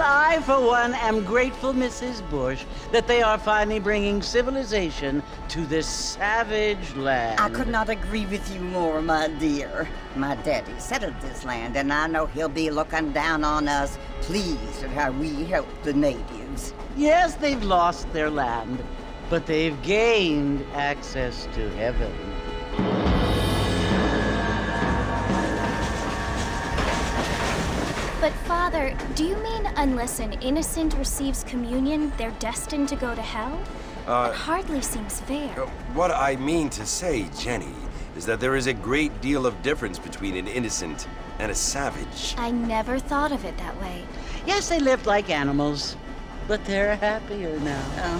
I, for one, am grateful, Mrs. Bush, that they are finally bringing civilization to this savage land. I could not agree with you more, my dear. My daddy settled this land, and I know he'll be looking down on us, pleased at how we helped the natives. Yes, they've lost their land, but they've gained access to heaven. But Father, do you mean unless an innocent receives communion, they're destined to go to hell? That hardly seems fair. What I mean to say, Jenny, is that there is a great deal of difference between an innocent and a savage. I never thought of it that way. Yes, they lived like animals, but they're happier now.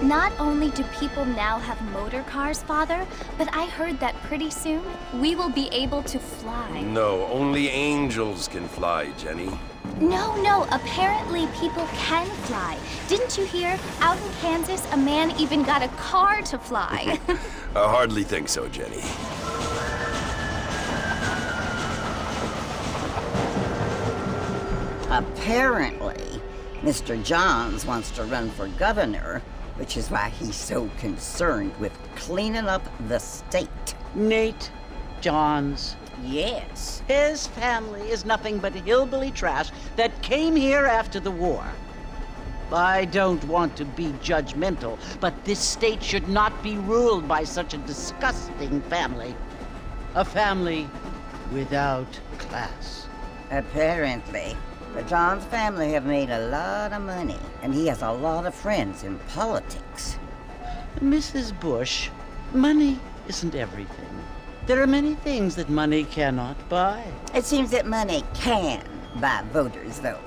Not only do people now have motor cars, Father, but I heard that pretty soon we will be able to fly. No, only angels can fly, Jenny. No, apparently people can fly. Didn't you hear? Out in Kansas, a man even got a car to fly. I hardly think so, Jenny. Apparently, Mr. Johns wants to run for governor, which is why he's so concerned with cleaning up the state. Nate Johns. Yes. His family is nothing but hillbilly trash that came here after the war. I don't want to be judgmental, but this state should not be ruled by such a disgusting family. A family without class. Apparently. The Johns family have made a lot of money, and he has a lot of friends in politics. Mrs. Bush, money isn't everything. There are many things that money cannot buy. It seems that money can buy voters, though.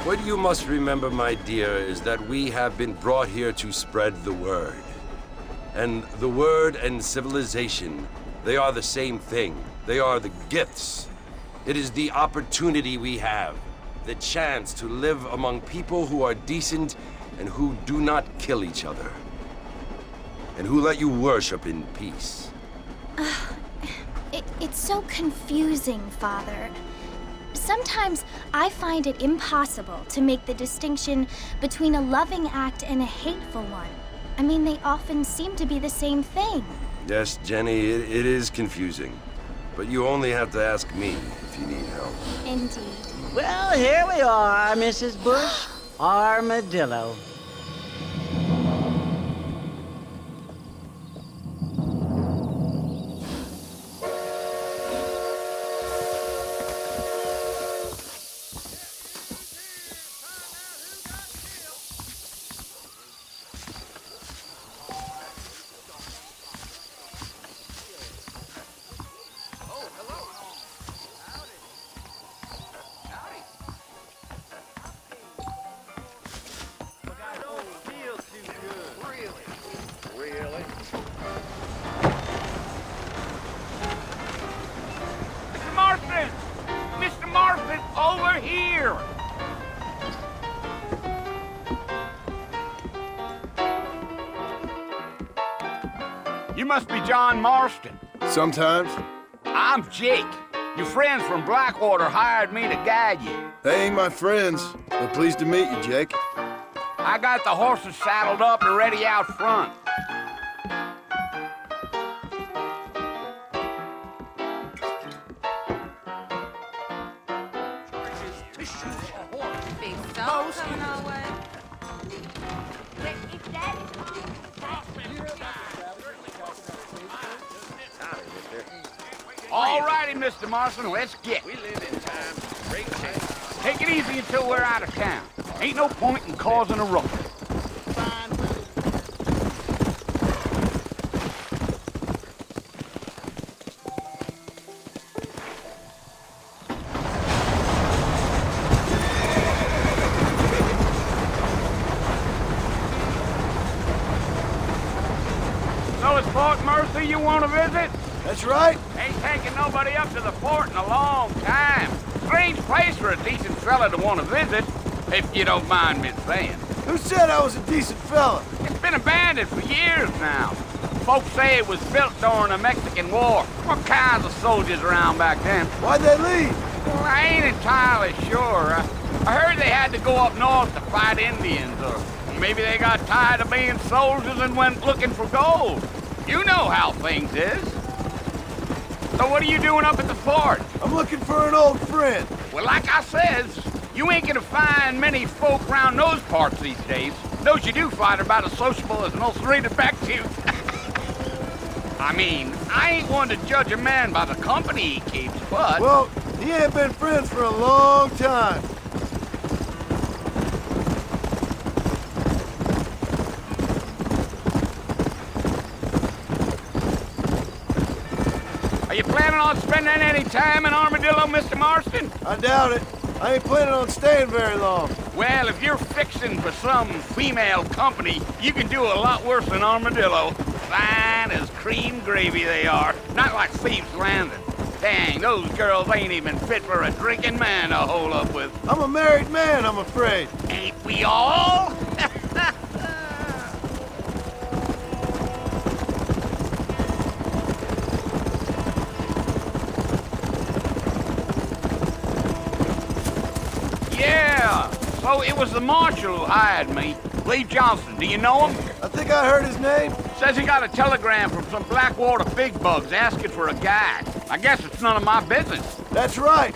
What you must remember, my dear, is that we have been brought here to spread the word. And the word and civilization, they are the same thing. They are the gifts. It is the opportunity we have. the chance to live among people who are decent and who do not kill each other. And who let you worship in peace. It's so confusing, Father. Sometimes I find it impossible to make the distinction between a loving act and a hateful one. I mean, they often seem to be the same thing. Yes, Jenny, it is confusing. But you only have to ask me if you need help. Indeed. Well, here we are, Mrs. Bush. Armadillo. Mr. Marston, over here! You must be John Marston. Sometimes. I'm Jake. Your friends from Blackwater hired me to guide you. They ain't my friends, but pleased to meet you, Jake. I got the horses saddled up and ready out front. All righty, Mr. Marston, let's get. We live in times of great change. Take it easy until we're out of town. Ain't no point in causing a ruckus. So it's Fort Mercy you want to visit? That's right. Ain't taking nobody up to the fort in a long time. Strange place for a decent fella to want to visit, if you don't mind me saying. Who said I was a decent fella? It's been abandoned for years now. Folks say it was built during the Mexican War. What kinds of soldiers around back then? Why'd they leave? Well, I ain't entirely sure. I heard they had to go up north to fight Indians, or maybe they got tired of being soldiers and went looking for gold. You know how things is. So what are you doing up at the fort? I'm looking for an old friend. Well, like I says, you ain't gonna find many folk around those parts these days. Those you do find are about as sociable as an ulcerated back tooth. I mean, I ain't one to judge a man by the company he keeps, but... Well, he ain't been friends for a long time. Are you planning on spending any time in Armadillo, Mr. Marston? I doubt it. I ain't planning on staying very long. Well, if you're fixing for some female company, you can do a lot worse than Armadillo. Fine as cream gravy they are. Not like Thieves Landing. Dang, those girls ain't even fit for a drinking man to hole up with. I'm a married man, I'm afraid. Ain't we all? Yeah, so it was the marshal who hired me. Lee Johnson, do you know him? I think I heard his name. Says he got a telegram from some Blackwater big bugs asking for a guide. I guess it's none of my business. That's right.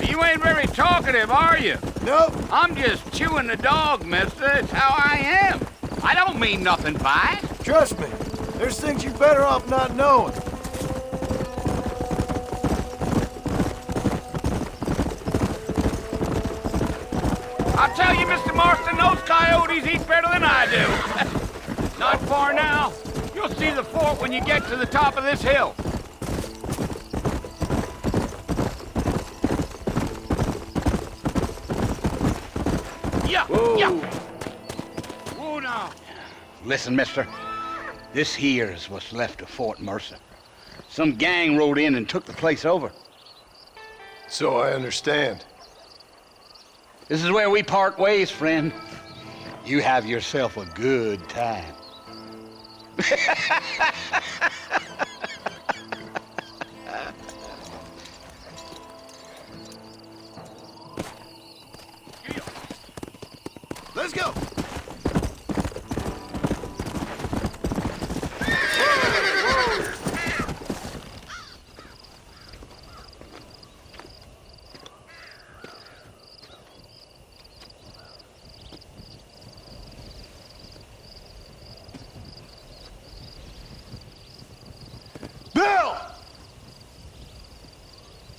You ain't very talkative, are you? Nope. I'm just chewing the dog, mister. It's how I am. I don't mean nothing by it. Trust me. There's things you're better off not knowing. I'll tell you, Mr. Marston, those coyotes eat better than I do. Not far now. You'll see the fort when you get to the top of this hill. Yeah, Whoa. yeah. Whoa, now. Listen, mister. This here is what's left of Fort Mercer. Some gang rode in and took the place over. So I understand. This is where we part ways, friend. You have yourself a good time. Let's go! Bill!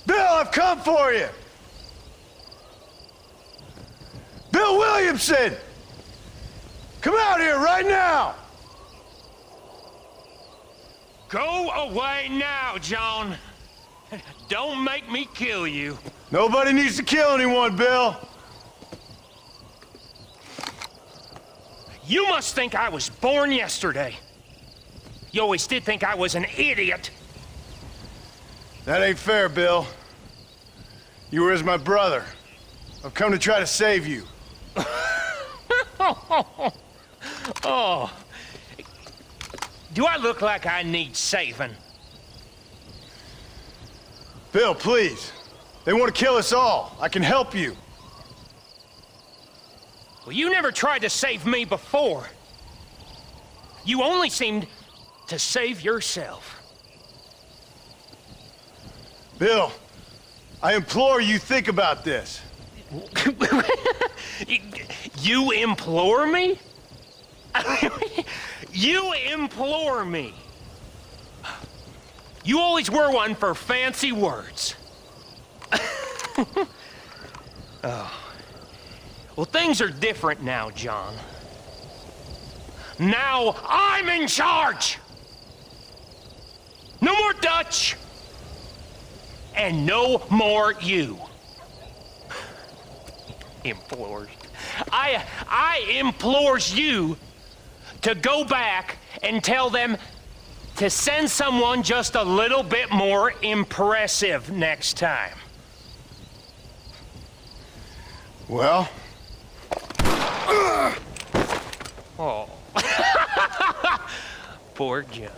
Bill, I've come for you! Bill Williamson! Come out here right now! Go away now, John. Don't make me kill you. Nobody needs to kill anyone, Bill. You must think I was born yesterday. You always did think I was an idiot. That ain't fair, Bill. You were as my brother. I've come to try to save you. Oh. Do I look like I need saving? Bill, please. They want to kill us all. I can help you. Well, you never tried to save me before. You only seemed to save yourself. Bill, I implore you think about this. You implore me? You implore me. You always were one for fancy words. Oh. Well, things are different now, John. Now I'm in charge! No more Dutch! And no more you. Implores. I implores you to go back and tell them to send someone just a little bit more impressive next time. Well? Oh. Poor John.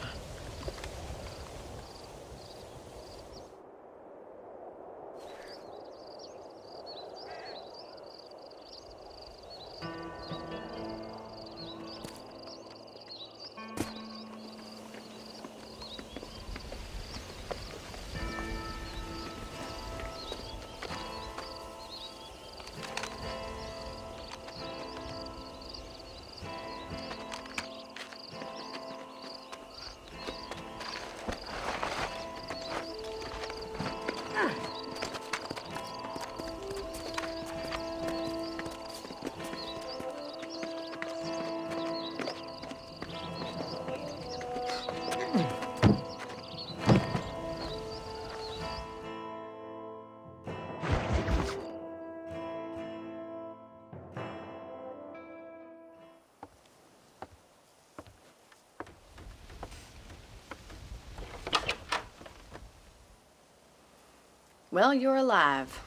Well, you're alive.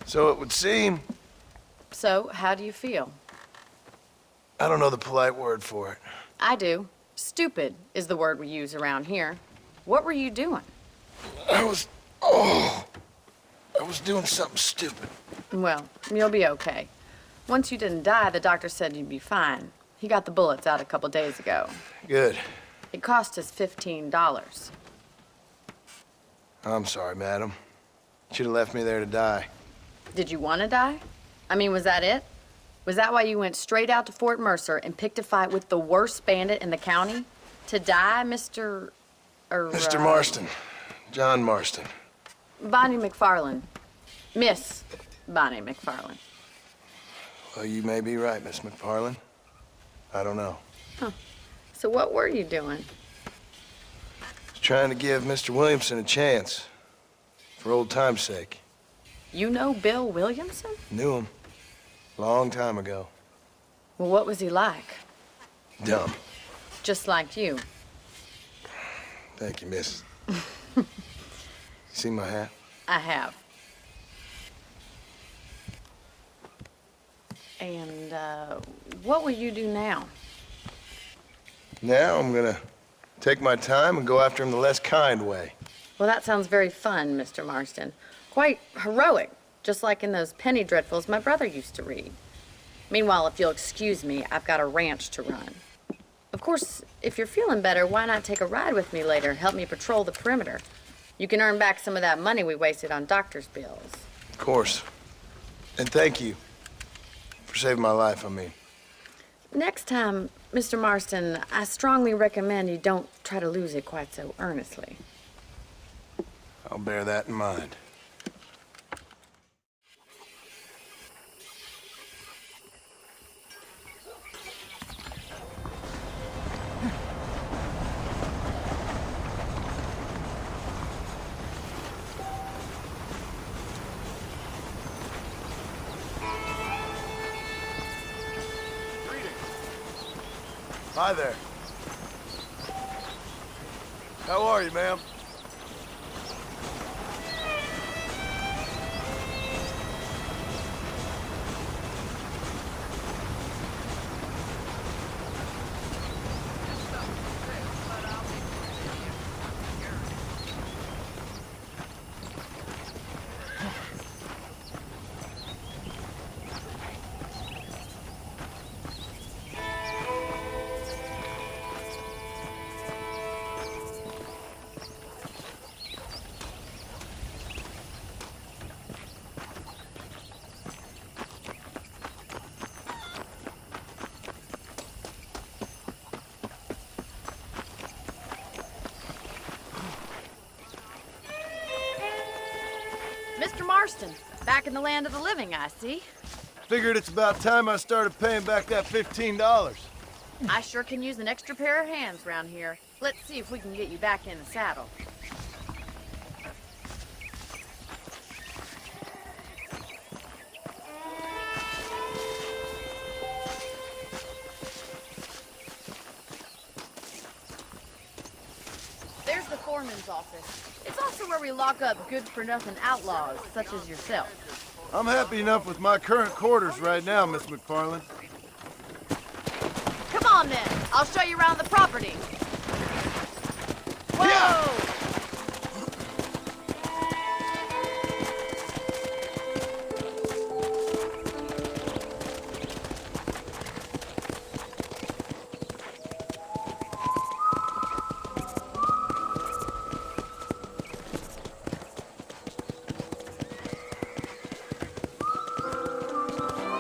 So it would seem. So, how do you feel? I don't know the polite word for it. I do. Stupid is the word we use around here. What were you doing? I was doing something stupid. Well, you'll be okay. Once you didn't die, the doctor said you'd be fine. He got the bullets out a couple days ago. Good. It cost us $15. I'm sorry, madam. Should have left me there to die. Did you want to die? I mean, was that it? Was that why you went straight out to Fort Mercer and picked a fight with the worst bandit in the county? To die, Mr. Mr. Marston. John Marston. Bonnie McFarland. Miss Bonnie McFarland. Well, you may be right, Miss McFarland. I don't know. Huh. So what were you doing? Trying to give Mr. Williamson a chance. For old time's sake. You know Bill Williamson? Knew him. Long time ago. Well, what was he like? Dumb. Just like you. Thank you, miss. See my hat? I have. And, what will you do now? Now I'm gonna take my time and go after him the less kind way. Well, that sounds very fun, Mr. Marston. Quite heroic, just like in those penny dreadfuls my brother used to read. Meanwhile, if you'll excuse me, I've got a ranch to run. Of course, if you're feeling better, why not take a ride with me later? Help me patrol the perimeter. You can earn back some of that money we wasted on doctor's bills. Of course. And thank you for saving my life, I mean. Next time, Mr. Marston, I strongly recommend you don't try to lose it quite so earnestly. I'll bear that in mind. Hi there. How are you, ma'am? Mr. Marston, back in the land of the living, I see. Figured it's about time I started paying back that $15. I sure can use an extra pair of hands around here. Let's see if we can get you back in the saddle. There's the foreman's office. It's also where we lock up good-for-nothing outlaws, such as yourself. I'm happy enough with my current quarters right now, Miss McFarland. Come on, then. I'll show you around the property. Whoa! Yeah.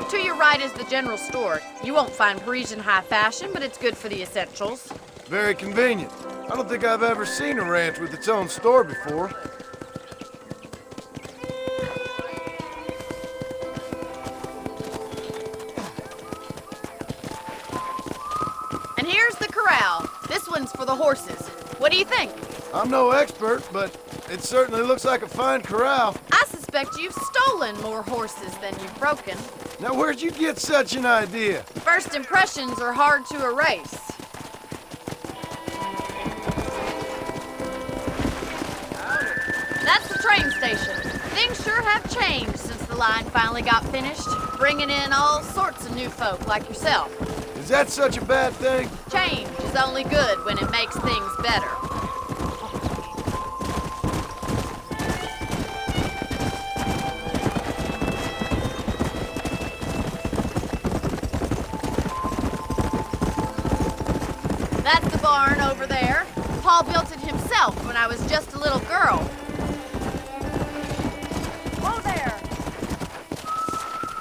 To your right is the general store. You won't find Parisian high fashion, but it's good for the essentials. Very convenient. I don't think I've ever seen a ranch with its own store before. And here's the corral. This one's for the horses. What do you think? I'm no expert, but it certainly looks like a fine corral. I suspect you've stolen more horses than you've broken. Now, where'd you get such an idea? First impressions are hard to erase. That's the train station. Things sure have changed since the line finally got finished, bringing in all sorts of new folk like yourself. Is that such a bad thing? Change is only good when it makes things better. That's the barn over there. Paul built it himself when I was just a little girl. Whoa there!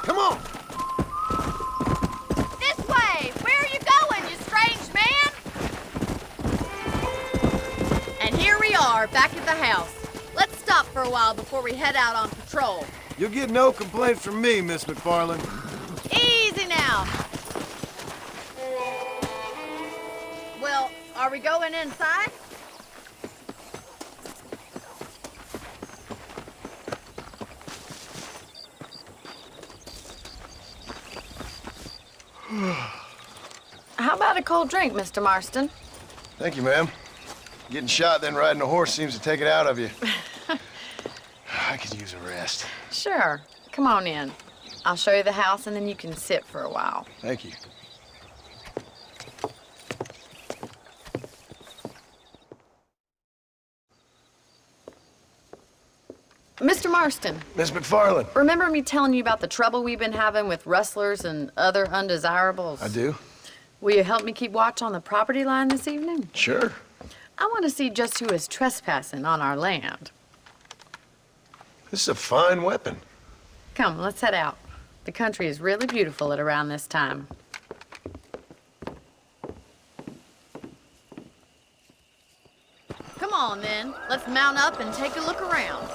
Come on! This way! Where are you going, you strange man? And here we are, back at the house. Let's stop for a while before we head out on patrol. You'll get no complaints from me, Miss McFarland. Easy now. Well, are we going inside? How about a cold drink, Mr. Marston? Thank you, ma'am. Getting shot, then riding a horse seems to take it out of you. I could use a rest. Sure. Come on in. I'll show you the house, and then you can sit for a while. Thank you. Mr. Marston, Miss McFarland. remember me telling you about the trouble we've been having with rustlers and other undesirables? I do. Will you help me keep watch on the property line this evening? Sure. I want to see just who is trespassing on our land. This is a fine weapon. Come, let's head out. The country is really beautiful at around this time. Come on, then. Let's mount up and take a look around.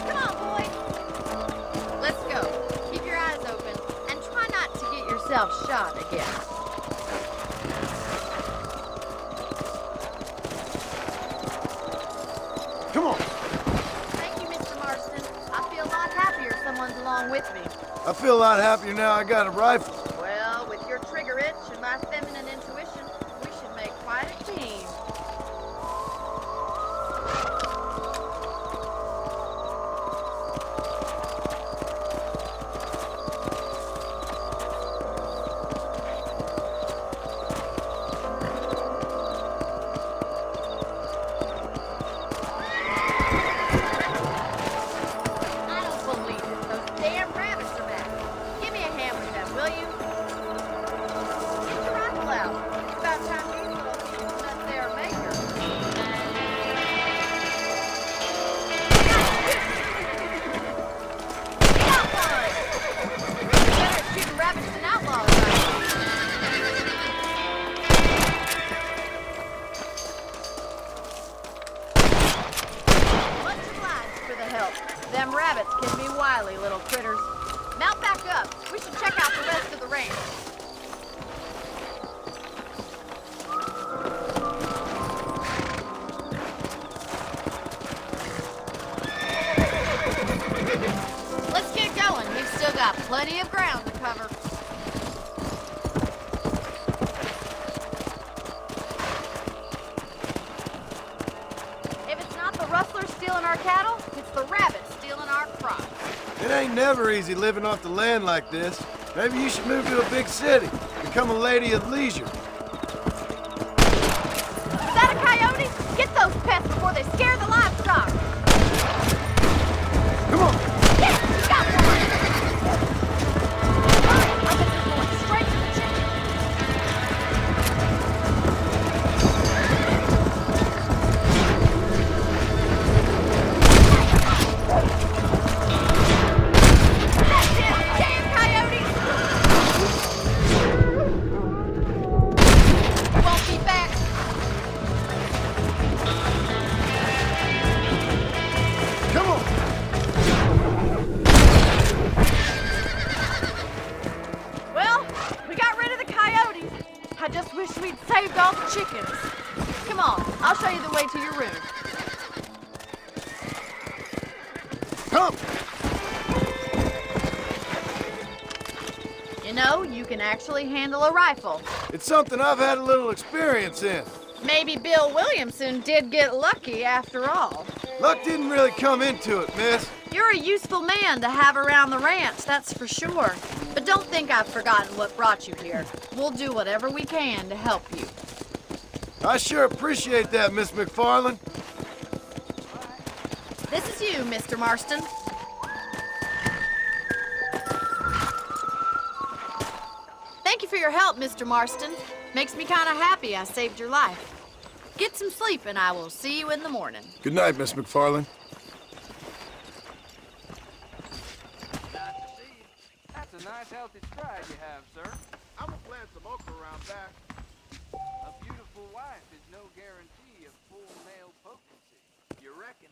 Come on, boy. Let's go. Keep your eyes open and try not to get yourself shot again. Come on. Thank you, Mr. Marston. I feel a lot happier someone's along with me. I feel a lot happier now I got a rifle. Well, with your trigger itch and my feminine intuition, we should make quite a team. I don't believe it. Those damn rabbits are back. Give me a hand with them, will you? Get your rifle out. It's about time you little things met their maker. Got one! Better at shooting rabbits than outlaws, right? Much obliged for the help. Them rabbits can be wily little critters. Mount back up. We should check out the rest of the range. Let's get going. We've still got plenty of ground to cover. If it's not the rustlers stealing our cattle, it's the rabbits stealing our crops. It ain't never easy living off the land like this. Maybe you should move to a big city. Become a lady of leisure. Is that a coyote? Get those pests before they scare the livestock. Come on. Yes, got one. Right, I bet they're going straight to the chicken. That's it, damn coyotes! Won't be back. Come on. Well, we got rid of the coyotes. I just wish we'd saved all the chickens. Come on, I'll show you the way to your room. Come. You know, you can actually handle a rifle. It's something I've had a little experience in. Maybe Bill Williamson did get lucky after all. Luck didn't really come into it, miss. You're a useful man to have around the ranch, that's for sure. But don't think I've forgotten what brought you here. We'll do whatever we can to help you. I sure appreciate that, Miss McFarland. This is you, Mr. Marston. Thank you for your help, Mr. Marston. Makes me kind of happy I saved your life. Get some sleep and I will see you in the morning. Good night, Miss McFarland. That's a nice healthy stride you have, sir. I'm gonna plant some okra around back. A beautiful wife is no guarantee of full male potency. You reckon?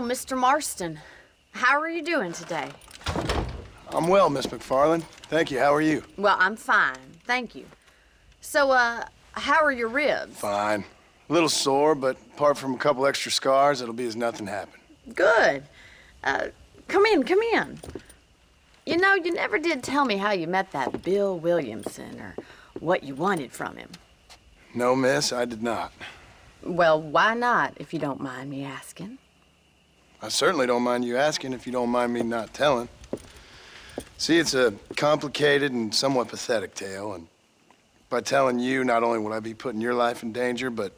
Mr. Marston. How are you doing today? I'm well, Miss McFarland. Thank you. How are you? Well, I'm fine, thank you. So, how are your ribs? Fine. A little sore, but apart from a couple extra scars, it'll be as nothing happened. Good. Come in. You know, you never did tell me how you met that Bill Williamson or what you wanted from him. No, miss, I did not. Well, why not, if you don't mind me asking? I certainly don't mind you asking if you don't mind me not telling. See, it's a complicated and somewhat pathetic tale, and by telling you, not only will I be putting your life in danger, but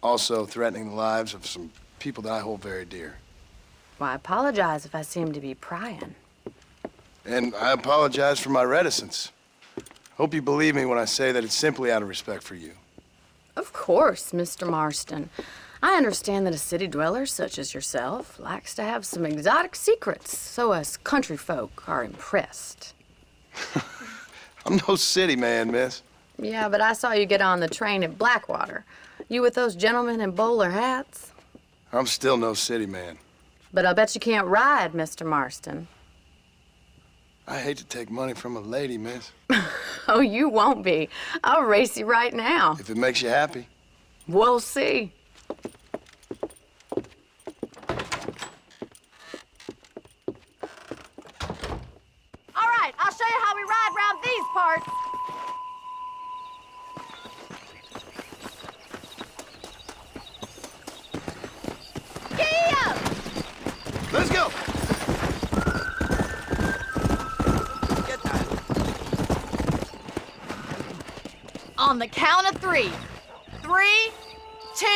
also threatening the lives of some people that I hold very dear. Well, I apologize if I seem to be prying. And I apologize for my reticence. Hope you believe me when I say that it's simply out of respect for you. Of course, Mr. Marston. I understand that a city dweller such as yourself likes to have some exotic secrets, so us country folk are impressed. I'm no city man, miss. Yeah, but I saw you get on the train at Blackwater. You with those gentlemen in bowler hats? I'm still no city man. But I bet you can't ride, Mr. Marston. I hate to take money from a lady, miss. Oh, you won't be. I'll race you right now. If it makes you happy. We'll see. All right, I'll show you how we ride around these parts. Giddy up! Let's go! On the count of 3. 3, 2,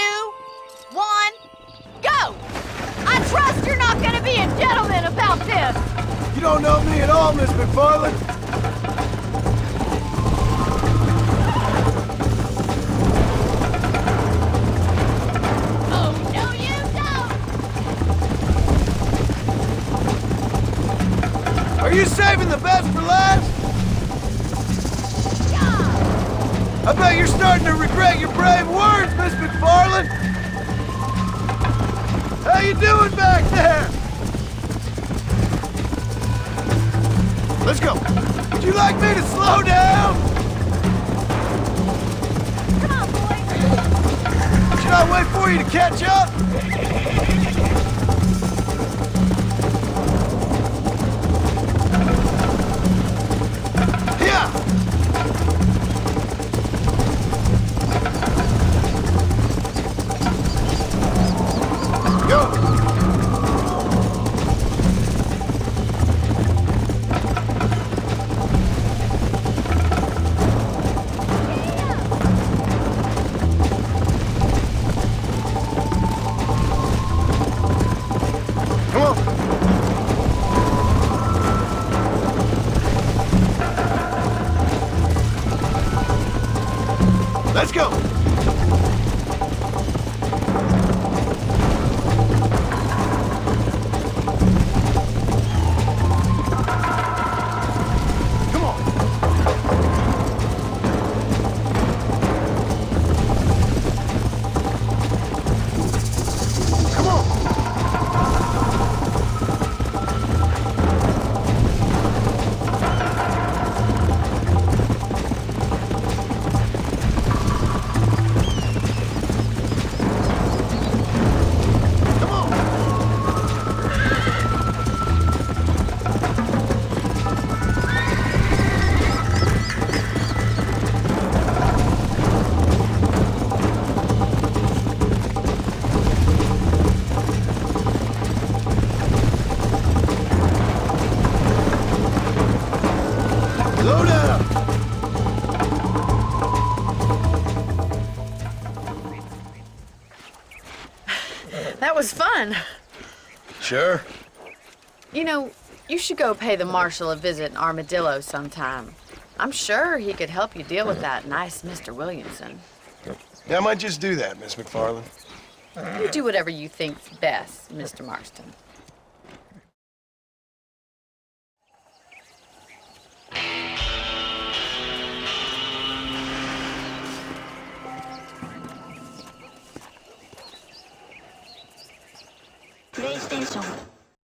1, go! I trust you're not gonna be a gentleman about this. You don't know me at all, Miss McFarland. Oh, no, you don't! Are you saving the best for last? I bet you're starting to regret your brave words, Miss McFarland! How you doing back there? Let's go. Would you like me to slow down? Come on, boy! Should I wait for you to catch up? Yeah! Go! Come on! Let's go! Slow down! That was fun. Sure. You know, you should go pay the marshal a visit in Armadillo sometime. I'm sure he could help you deal with that nice Mr. Williamson. Yeah, I might just do that, Miss McFarland. You do whatever you think's best, Mr. Marston. This ステーション